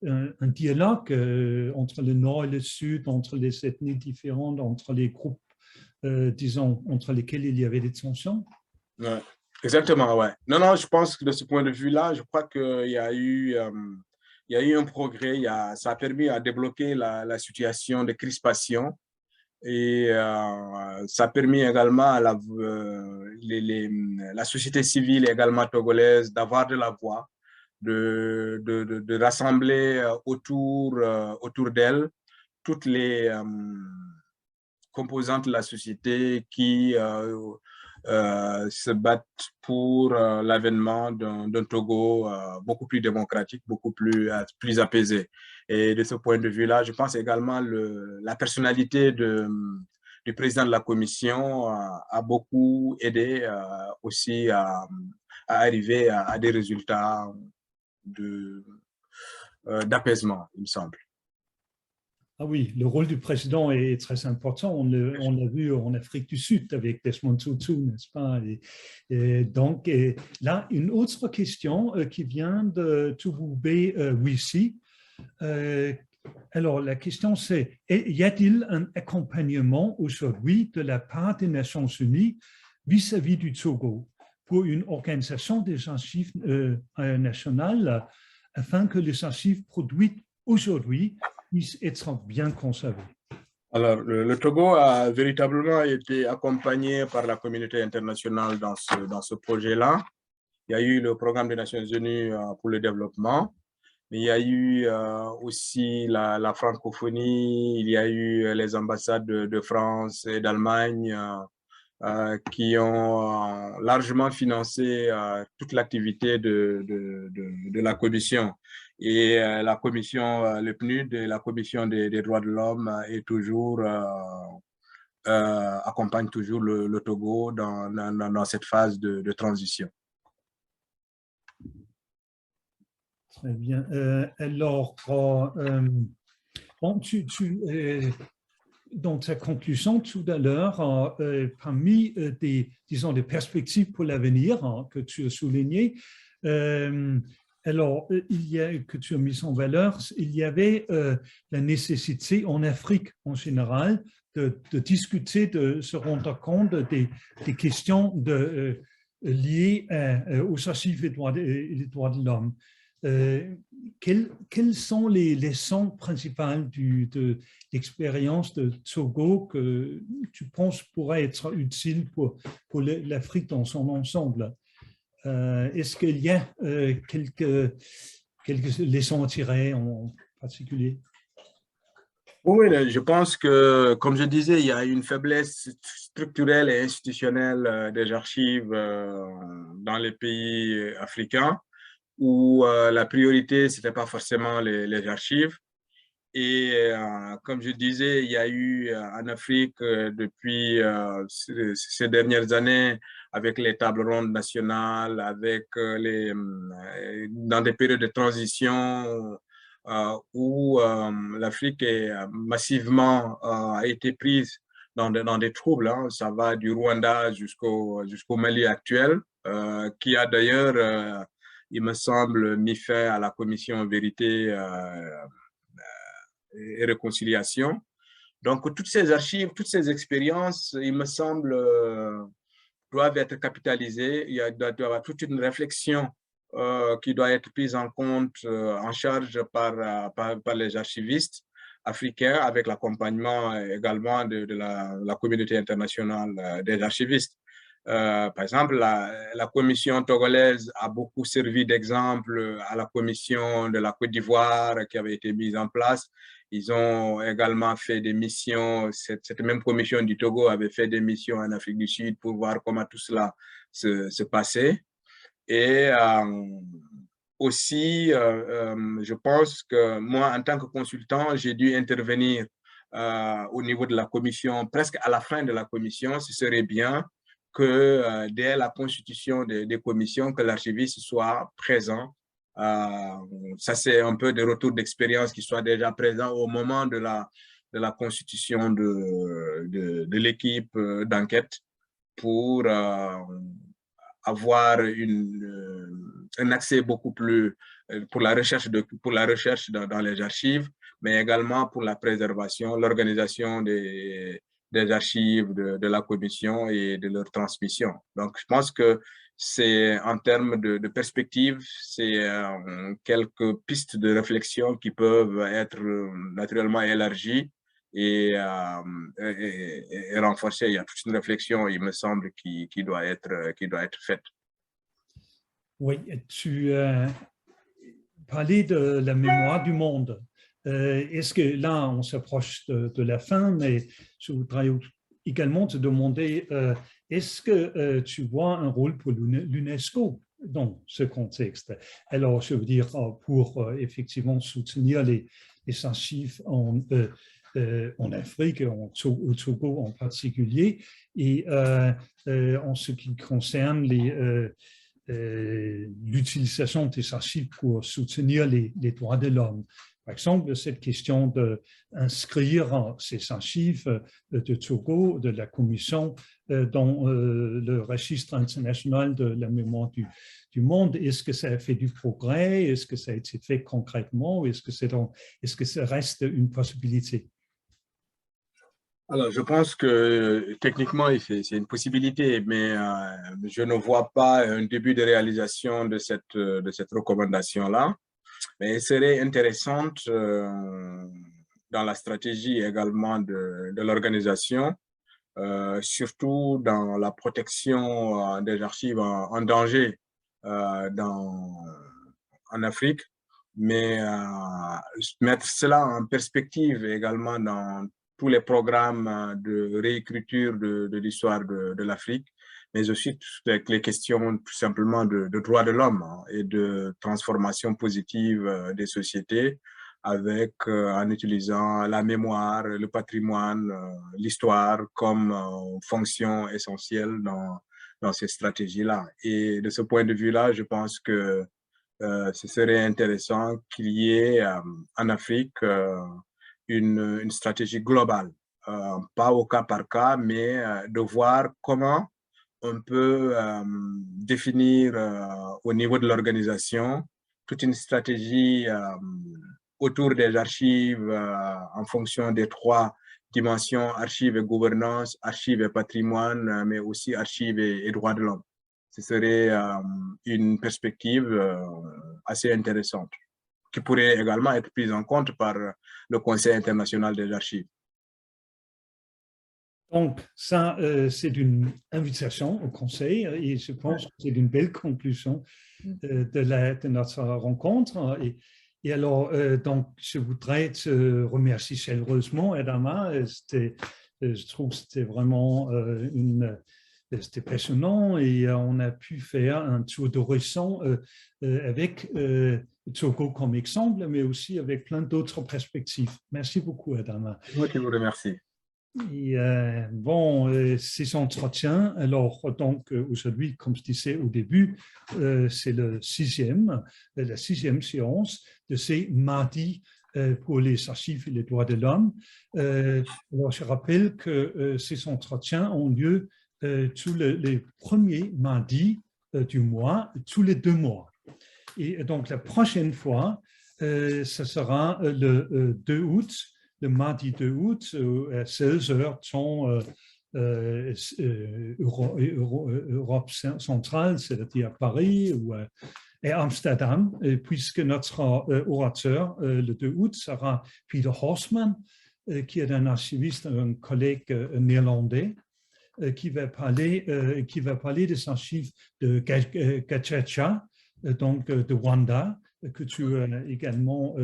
un dialogue entre le Nord et le Sud, entre les ethnies différentes, entre les groupes, disons, entre lesquels il y avait des tensions. Ouais, exactement, ouais. Non, je pense que de ce point de vue-là, je crois qu'il y a eu un progrès, ça a permis à débloquer la situation de crispation. Et ça a permis également à la société civile également togolaise d'avoir de la voix, de rassembler autour d'elle toutes les composantes de la société qui se battent pour l'avènement d'un Togo beaucoup plus démocratique, beaucoup plus apaisé. Et de ce point de vue-là, je pense également la personnalité du président de la commission a beaucoup aidé aussi à arriver à des résultats d'apaisement, il me semble. Ah oui, le rôle du président est très important. On l'a vu en Afrique du Sud avec Desmond Tutu, n'est-ce pas? Donc, là, une autre question qui vient de Touboubé Wissi. Alors, la question c'est, y a-t-il un accompagnement aujourd'hui de la part des Nations Unies vis-à-vis du Togo pour une organisation des archives nationales afin que les archives produites aujourd'hui puissent être bien conservées? Alors, le Togo a véritablement été accompagné par la communauté internationale dans ce projet-là. Il y a eu le programme des Nations Unies pour le développement, mais il y a eu aussi la francophonie, il y a eu les ambassades de France et d'Allemagne qui ont largement financé toute l'activité de la commission. Et la commission, le PNUD, la commission des droits de l'homme est toujours accompagne toujours le Togo dans cette phase de transition. Très bien. Alors, bon, dans ta conclusion tout à l'heure, parmi disons, des perspectives pour l'avenir que tu as soulignées, alors, que tu as mis en valeur, il y avait la nécessité en Afrique en général de discuter, de se rendre compte des questions liées aux archives et les droits de l'homme. Quelles sont les leçons principales de l'expérience de Togo que tu penses pourraient être utiles pour l'Afrique dans son ensemble? Est-ce qu'il y a quelques leçons à tirer en particulier? Oui, je pense que, comme je disais, il y a une faiblesse structurelle et institutionnelle des archives dans les pays africains. où la priorité, ce n'était pas forcément les archives. Et comme je disais, il y a eu en Afrique depuis ces dernières années, avec les tables rondes nationales, avec dans des périodes de transition où l'Afrique est massivement a été prise dans des troubles. Hein. Ça va du Rwanda jusqu'au Mali actuel, qui a d'ailleurs, il me semble, mis fin à la commission Vérité et réconciliation. Donc, toutes ces archives, toutes ces expériences, il me semble, doivent être capitalisées. Il doit y avoir toute une réflexion qui doit être prise en compte, en charge par les archivistes africains, avec l'accompagnement également de la communauté internationale des archivistes. Par exemple, la commission togolaise a beaucoup servi d'exemple à la commission de la Côte d'Ivoire qui avait été mise en place. Ils ont également fait des missions, cette même commission du Togo avait fait des missions en Afrique du Sud pour voir comment tout cela se passait. Et aussi, je pense que moi, en tant que consultant, j'ai dû intervenir au niveau de la commission, presque à la fin de la commission. Ce serait bien que dès la constitution des commissions, que l'archiviste soit présent. Ça, c'est un peu des retours d'expérience qui soient déjà présents au moment de la constitution de l'équipe d'enquête pour avoir un accès beaucoup plus pour la recherche dans les archives, mais également pour la préservation, l'organisation des archives de la commission et de leur transmission. Donc, je pense que c'est en termes de perspective, c'est quelques pistes de réflexion qui peuvent être naturellement élargies et renforcées. Il y a toute une réflexion, il me semble, qui doit être faite. Oui, tu parlais de la mémoire du monde. Est-ce que là, on s'approche de la fin, mais je voudrais également te demander, est-ce que tu vois un rôle pour l'UNESCO dans ce contexte? Alors, je veux dire, pour effectivement soutenir les archives en Afrique, au Togo en particulier, et en ce qui concerne l'utilisation des archives pour soutenir les droits de l'homme. Par exemple, cette question d'inscrire ces archives de Togo, de la Commission, dans le registre international de la mémoire du monde, est-ce que ça a fait du progrès? Est-ce que ça a été fait concrètement? Est-ce que ça reste une possibilité? Alors, je pense que techniquement, c'est une possibilité, mais je ne vois pas un début de réalisation de cette recommandation-là. Mais elle serait intéressante dans la stratégie également de l'organisation, surtout dans la protection des archives en danger en Afrique, mais mettre cela en perspective également dans tous les programmes de réécriture de l'histoire de l'Afrique, mais aussi avec les questions tout simplement de droits de l'homme et de transformation positive des sociétés avec, en utilisant la mémoire, le patrimoine, l'histoire comme fonction essentielle dans ces stratégies-là. Et de ce point de vue-là, je pense que ce serait intéressant qu'il y ait en Afrique une stratégie globale, pas au cas par cas, mais de voir comment on peut définir au niveau de l'organisation toute une stratégie autour des archives en fonction des trois dimensions, archives et gouvernance, archives et patrimoine, mais aussi archives et droits de l'homme. Ce serait une perspective assez intéressante qui pourrait également être prise en compte par le Conseil international des archives. Donc, ça, c'est une invitation au Conseil et je pense que c'est une belle conclusion de notre rencontre. Et alors, donc, je voudrais te remercier chaleureusement, Adama. Je trouve que c'était vraiment une c'était passionnant et on a pu faire un tour d'horizon avec Togo comme exemple, mais aussi avec plein d'autres perspectives. Merci beaucoup, Adama. Moi qui vous remercie. Et, ces entretiens, alors donc aujourd'hui, comme je disais au début, c'est la sixième séance de ces mardis pour les archives et les droits de l'homme. Alors je rappelle que ces entretiens ont lieu tous les premiers mardis du mois, tous les 2 mois. Et donc la prochaine fois, ce sera le 2 août, le mardi 2 août, à 16h, temps Europe centrale, c'est-à-dire Paris ou et Amsterdam, puisque notre orateur le 2 août sera Peter Horsman, qui est un archiviste, un collègue néerlandais, qui va parler des archives de Gacaca, donc de Rwanda, que tu as également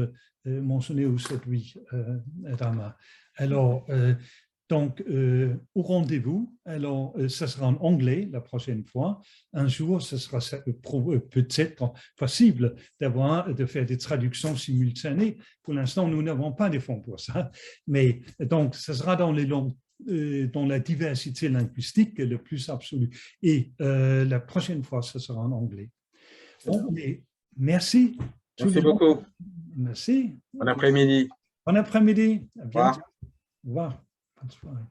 mentionné aujourd'hui, Adama. Alors, donc, au rendez-vous, alors, ça sera en anglais la prochaine fois. Un jour, ce sera peut-être possible de faire des traductions simultanées. Pour l'instant, nous n'avons pas de fonds pour ça. Mais donc, ce sera dans la diversité linguistique le plus absolue. Et la prochaine fois, ce sera en anglais. Bon, mais merci. Merci beaucoup. Merci. Bon après-midi. Bon après-midi. À bientôt. Au revoir. Bonne soirée.